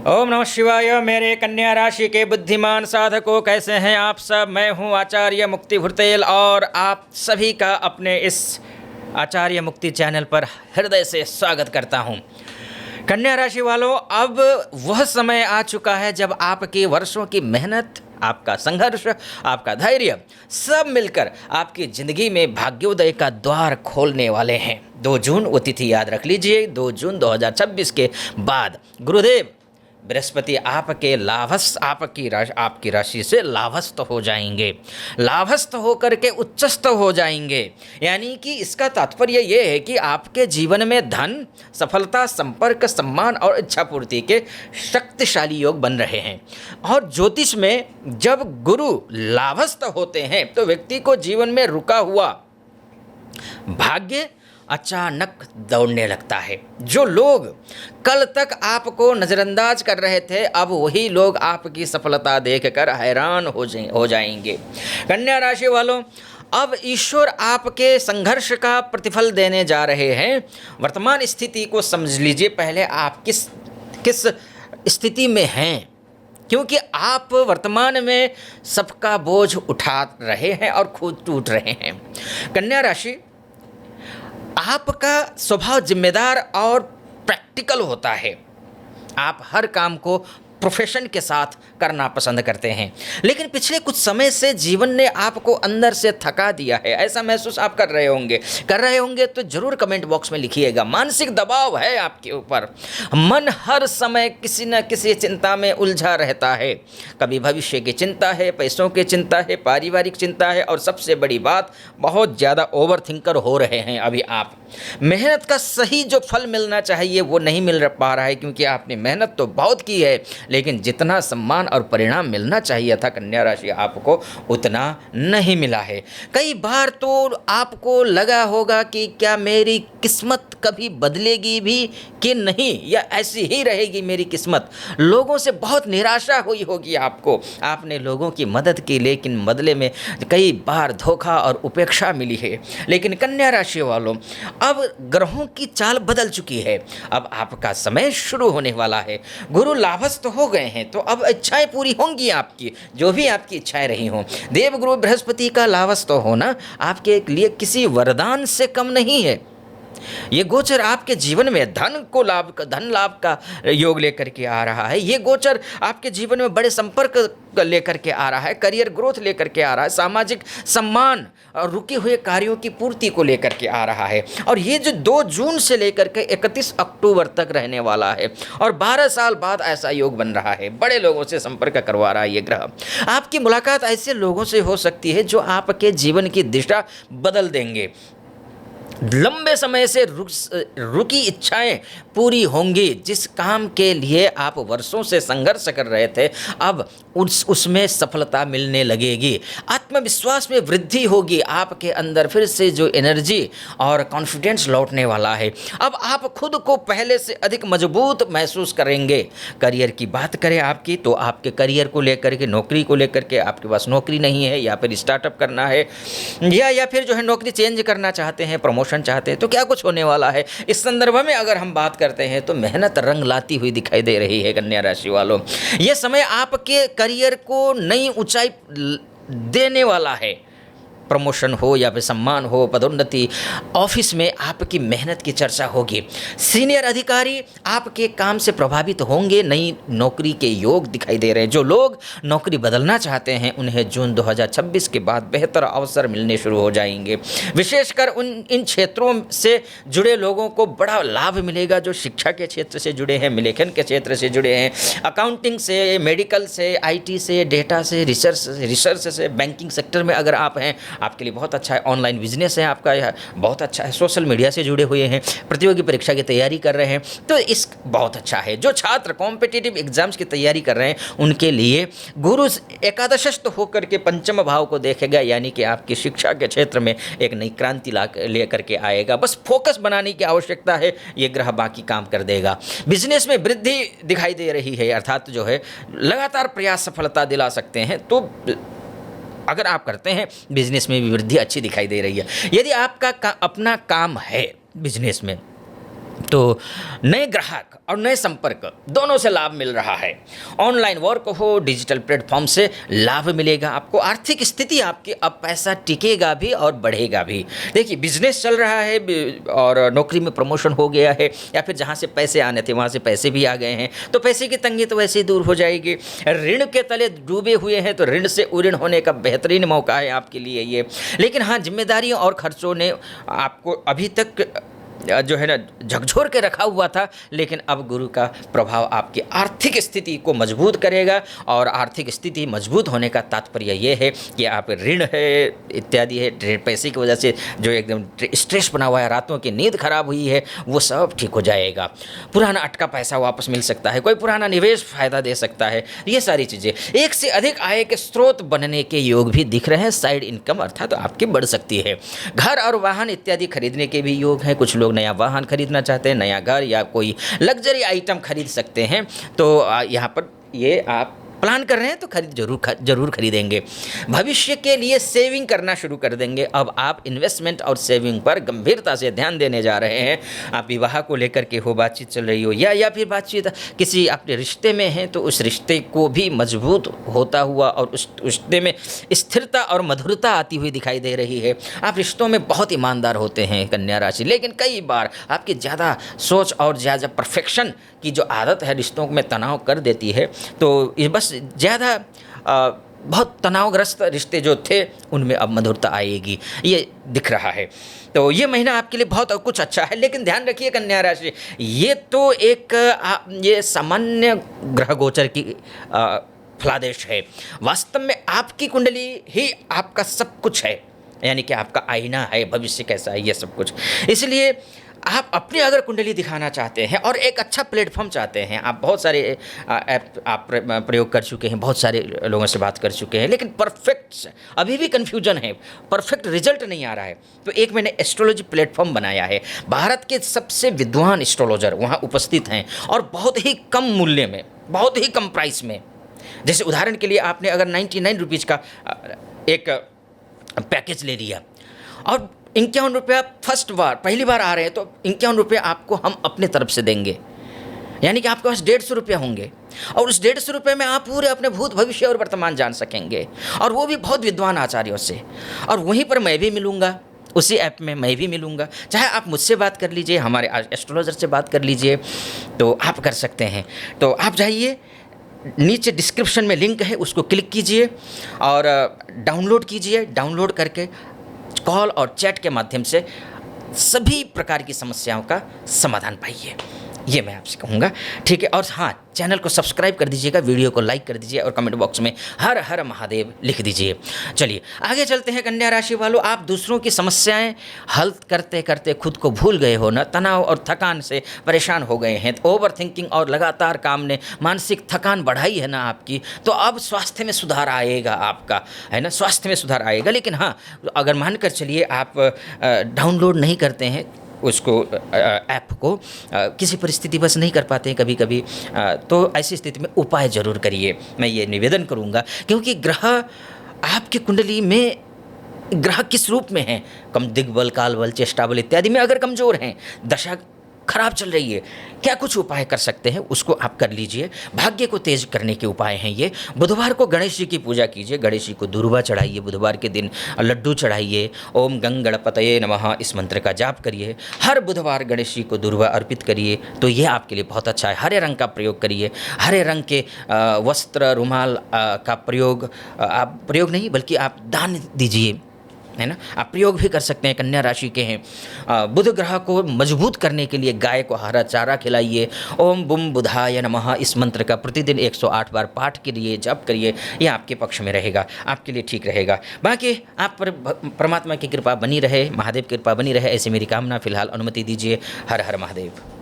ओम नमः शिवाय। मेरे कन्या राशि के बुद्धिमान साधकों, कैसे हैं आप सब। मैं हूं आचार्य मुक्ति भुरतेल और आप सभी का अपने इस आचार्य मुक्ति चैनल पर हृदय से स्वागत करता हूं। कन्या राशि वालों, अब वह समय आ चुका है जब आपकी वर्षों की मेहनत, आपका संघर्ष, आपका धैर्य सब मिलकर आपकी ज़िंदगी में भाग्योदय का द्वार खोलने वाले हैं। 2 जून वो तिथि याद रख लीजिए। 2 जून 2026 के बाद गुरुदेव बृहस्पति आपकी राशि से लाभस्थ हो जाएंगे। लाभस्थ होकर के उच्चस्थ हो जाएंगे। यानी कि इसका तात्पर्य ये है कि आपके जीवन में धन, सफलता, संपर्क, सम्मान और इच्छा पूर्ति के शक्तिशाली योग बन रहे हैं। और ज्योतिष में जब गुरु लाभस्थ होते हैं तो व्यक्ति को जीवन में रुका हुआ भाग्य अचानक दौड़ने लगता है। जो लोग कल तक आपको नज़रअंदाज कर रहे थे, अब वही लोग आपकी सफलता देखकर हैरान हो जाएंगे। कन्या राशि वालों, अब ईश्वर आपके संघर्ष का प्रतिफल देने जा रहे हैं। वर्तमान स्थिति को समझ लीजिए। पहले आप किस स्थिति में हैं, क्योंकि आप वर्तमान में सबका बोझ उठा रहे हैं और खुद टूट रहे हैं। कन्या राशि, आपका स्वभाव जिम्मेदार और प्रैक्टिकल होता है। आप हर काम को प्रोफेशन के साथ करना पसंद करते हैं, लेकिन पिछले कुछ समय से जीवन ने आपको अंदर से थका दिया है। ऐसा महसूस आप कर रहे होंगे तो ज़रूर कमेंट बॉक्स में लिखिएगा। मानसिक दबाव है आपके ऊपर। मन हर समय किसी न किसी चिंता में उलझा रहता है। कभी भविष्य की चिंता है, पैसों की चिंता है, पारिवारिक चिंता है, और सबसे बड़ी बात, बहुत ज़्यादा ओवर थिंकर हो रहे हैं अभी आप। मेहनत का सही जो फल मिलना चाहिए वो नहीं मिल पा रहा है, क्योंकि आपने मेहनत तो बहुत की है, लेकिन जितना सम्मान और परिणाम मिलना चाहिए था कन्या राशि आपको, उतना नहीं मिला है। कई बार तो आपको लगा होगा कि क्या मेरी किस्मत कभी बदलेगी भी कि नहीं, या ऐसी ही रहेगी मेरी किस्मत। लोगों से बहुत निराशा हुई होगी आपको। आपने लोगों की मदद की, लेकिन बदले में कई बार धोखा और उपेक्षा मिली है। लेकिन कन्या राशि वालों, अब ग्रहों की चाल बदल चुकी है। अब आपका समय शुरू होने वाला है। गुरु लाभस्थ हो गए हैं, तो अब इच्छाएं पूरी होंगी आपकी, जो भी आपकी इच्छाएं रही हों। देवगुरु बृहस्पति का लाभस्थ होना आपके लिए किसी वरदान से कम नहीं है। ये गोचर आपके जीवन में धन लाभ का योग लेकर के आ रहा है। ये गोचर आपके जीवन में बड़े संपर्क लेकर के आ रहा है, करियर ग्रोथ लेकर के आ रहा है, सामाजिक सम्मान और रुके हुए कार्यों की पूर्ति को लेकर के आ रहा है। और ये जो 2 जून से लेकर के 31 अक्टूबर तक रहने वाला है, और 12 साल बाद ऐसा योग बन रहा है। बड़े लोगों से संपर्क करवा रहा है ये ग्रह। आपकी मुलाकात ऐसे लोगों से हो सकती है जो आपके जीवन की दिशा बदल देंगे। लंबे समय से रुकी इच्छाएं पूरी होंगी। जिस काम के लिए आप वर्षों से संघर्ष कर रहे थे, अब उसमें सफलता मिलने लगेगी। आत्मविश्वास में वृद्धि होगी। आपके अंदर फिर से जो एनर्जी और कॉन्फिडेंस लौटने वाला है। अब आप खुद को पहले से अधिक मजबूत महसूस करेंगे। करियर की बात करें आपकी, तो आपके करियर को लेकर के, नौकरी को लेकर के, आपके पास नौकरी नहीं है, या फिर स्टार्टअप करना है, या फिर जो है नौकरी चेंज करना चाहते हैं, प्रमोशन चाहते हैं, तो क्या कुछ होने वाला है। इस संदर्भ में अगर हम बात करते हैं तो मेहनत रंग लाती हुई दिखाई दे रही है कन्या राशि वालों। यह समय आपके करियर को नई ऊंचाई देने वाला है। प्रमोशन हो या फिर सम्मान हो, पदोन्नति, ऑफिस में आपकी मेहनत की चर्चा होगी। सीनियर अधिकारी आपके काम से प्रभावित होंगे। नई नौकरी के योग दिखाई दे रहे हैं। जो लोग नौकरी बदलना चाहते हैं, उन्हें जून 2026 के बाद बेहतर अवसर मिलने शुरू हो जाएंगे। विशेषकर इन क्षेत्रों से जुड़े लोगों को बड़ा लाभ मिलेगा, जो शिक्षा के क्षेत्र से जुड़े हैं, लेखन के क्षेत्र से जुड़े हैं, अकाउंटिंग से, मेडिकल से, IT से, डेटा से, रिसर्च से, बैंकिंग सेक्टर में अगर आप हैं, आपके लिए बहुत अच्छा है। ऑनलाइन बिजनेस है आपका, यह बहुत अच्छा है। सोशल मीडिया से जुड़े हुए हैं, प्रतियोगी परीक्षा की तैयारी कर रहे हैं, तो इस बहुत अच्छा है। जो छात्र कॉम्पिटिटिव एग्जाम्स की तैयारी कर रहे हैं, उनके लिए गुरु एकादशस्थ होकर के पंचम भाव को देखेगा, यानी कि आपकी शिक्षा के क्षेत्र में एक नई क्रांति लेकर के आएगा। बस फोकस बनाने की आवश्यकता है, ये ग्रह बाकी काम कर देगा। बिजनेस में वृद्धि दिखाई दे रही है, अर्थात जो है लगातार प्रयास सफलता दिला सकते हैं। तो अगर आप करते हैं, बिजनेस में भी वृद्धि अच्छी दिखाई दे रही है। यदि आपका अपना काम है बिजनेस में, तो नए ग्राहक और नए संपर्क दोनों से लाभ मिल रहा है। ऑनलाइन वर्क हो, डिजिटल प्लेटफॉर्म से लाभ मिलेगा आपको। आर्थिक स्थिति आपकी अब पैसा टिकेगा भी और बढ़ेगा भी। देखिए बिजनेस चल रहा है और नौकरी में प्रमोशन हो गया है, या फिर जहाँ से पैसे आने थे वहाँ से पैसे भी आ गए हैं, तो पैसे की तंगी तो वैसे ही दूर हो जाएगी। ऋण के तले डूबे हुए हैं तो ऋण से उऋण होने का बेहतरीन मौका है आपके लिए ये। लेकिन हाँ, जिम्मेदारियों और खर्चों ने आपको अभी तक जो है ना झकझोर के रखा हुआ था, लेकिन अब गुरु का प्रभाव आपकी आर्थिक स्थिति को मजबूत करेगा। और आर्थिक स्थिति मजबूत होने का तात्पर्य ये है कि आप ऋण है इत्यादि है, पैसे की वजह से जो एकदम स्ट्रेस बना हुआ है, रातों की नींद खराब हुई है, वो सब ठीक हो जाएगा। पुराना अटका पैसा वापस मिल सकता है, कोई पुराना निवेश फ़ायदा दे सकता है। ये सारी चीज़ें एक से अधिक आय के स्रोत बनने के योग भी दिख रहे हैं। साइड इनकम अर्थात तो आपकी बढ़ सकती है। घर और वाहन इत्यादि खरीदने के भी योग हैं। कुछ लोग नया वाहन खरीदना चाहते हैं, नया घर या कोई लग्जरी आइटम खरीद सकते हैं। तो यहाँ पर ये आप प्लान कर रहे हैं तो जरूर खरीदेंगे। भविष्य के लिए सेविंग करना शुरू कर देंगे। अब आप इन्वेस्टमेंट और सेविंग पर गंभीरता से ध्यान देने जा रहे हैं। आप विवाह को लेकर के हो, बातचीत चल रही हो, या फिर बातचीत किसी अपने रिश्ते में है, तो उस रिश्ते को भी मजबूत होता हुआ और उस रिश्ते में स्थिरता और मधुरता आती हुई दिखाई दे रही है। आप रिश्तों में बहुत ईमानदार होते हैं कन्या राशि, लेकिन कई बार आपकी ज़्यादा सोच और ज़्यादा परफेक्शन की जो आदत है रिश्तों में तनाव कर देती है। तो ये बस ज़्यादा बहुत तनावग्रस्त रिश्ते जो थे उनमें अब मधुरता आएगी, ये दिख रहा है। तो ये महीना आपके लिए बहुत कुछ अच्छा है। लेकिन ध्यान रखिए कन्या राशि, ये तो एक ये सामान्य ग्रह गोचर की फलादेश है। वास्तव में आपकी कुंडली ही आपका सब कुछ है, यानी कि आपका आईना है, भविष्य कैसा है ये सब कुछ। इसलिए आप अपनी अगर कुंडली दिखाना चाहते हैं और एक अच्छा प्लेटफॉर्म चाहते हैं, आप बहुत सारे ऐप आप प्रयोग कर चुके हैं, बहुत सारे लोगों से बात कर चुके हैं, लेकिन परफेक्ट अभी भी कन्फ्यूजन है, परफेक्ट रिजल्ट नहीं आ रहा है, तो एक मैंने एस्ट्रोलॉजी प्लेटफॉर्म बनाया है। भारत के सबसे विद्वान एस्ट्रोलॉजर वहाँ उपस्थित हैं और बहुत ही कम मूल्य में, बहुत ही कम प्राइस में। जैसे उदाहरण के लिए आपने अगर 99 रुपीज़ का एक पैकेज ले लिया और 51 रुपया पहली बार आ रहे हैं, तो 51 रुपये आपको हम अपने तरफ से देंगे, यानी कि आपके पास 150 रुपये होंगे और उस 150 रुपये में आप पूरे अपने भूत भविष्य और वर्तमान जान सकेंगे, और वो भी बहुत विद्वान आचार्यों से। और वहीं पर मैं भी मिलूँगा, उसी ऐप में मैं भी मिलूँगा। चाहे आप मुझसे बात कर लीजिए, हमारे एस्ट्रोलॉजर से बात कर लीजिए, तो आप कर सकते हैं। तो आप जाइए, नीचे डिस्क्रिप्शन में लिंक है, उसको क्लिक कीजिए और डाउनलोड कीजिए। डाउनलोड करके कॉल और चैट के माध्यम से सभी प्रकार की समस्याओं का समाधान पाइए, ये मैं आपसे कहूँगा, ठीक है। और हाँ, चैनल को सब्सक्राइब कर दीजिएगा, वीडियो को लाइक कर दीजिए और कमेंट बॉक्स में हर हर महादेव लिख दीजिए। चलिए आगे चलते हैं कन्या राशि वालों। आप दूसरों की समस्याएं हल करते करते खुद को भूल गए हो ना, तनाव और थकान से परेशान हो गए हैं, तो ओवर थिंकिंग और लगातार काम ने मानसिक थकान बढ़ाई है ना आपकी, तो अब स्वास्थ्य में सुधार आएगा आपका, है ना, स्वास्थ्य में सुधार आएगा। लेकिन हाँ, अगर मानकर चलिए आप डाउनलोड नहीं करते हैं उसको, ऐप को किसी परिस्थिति बस नहीं कर पाते हैं कभी कभी, तो ऐसी स्थिति में उपाय ज़रूर करिए, मैं ये निवेदन करूँगा। क्योंकि ग्रह आपकी कुंडली में, ग्रह किस रूप में हैं, कम दिग्बल, कालबल, चेष्टा बल इत्यादि में अगर कमज़ोर हैं, दशा खराब चल रही है, क्या कुछ उपाय कर सकते हैं उसको आप कर लीजिए। भाग्य को तेज करने के उपाय हैं ये। बुधवार को गणेश जी की पूजा कीजिए, गणेश जी को दुर्वा चढ़ाइए, बुधवार के दिन लड्डू चढ़ाइए, ओम गंग गणपतये नमः इस मंत्र का जाप करिए, हर बुधवार गणेश जी को दुर्वा अर्पित करिए, तो ये आपके लिए बहुत अच्छा है। हरे रंग का प्रयोग करिए, हरे रंग के वस्त्र, रुमाल का प्रयोग, आप प्रयोग नहीं बल्कि आप दान दीजिए, है ना, आप प्रयोग भी कर सकते हैं। कन्या राशि के हैं, बुध ग्रह को मजबूत करने के लिए गाय को हरा चारा खिलाइए, ओम बुम बुधाय नमः इस मंत्र का प्रतिदिन 108 बार पाठ करिए, जप करिए, ये आपके पक्ष में रहेगा, आपके लिए ठीक रहेगा। बाकी आप पर परमात्मा की कृपा बनी रहे, महादेव की कृपा बनी रहे, ऐसी मेरी कामना। फिलहाल अनुमति दीजिए। हर हर महादेव।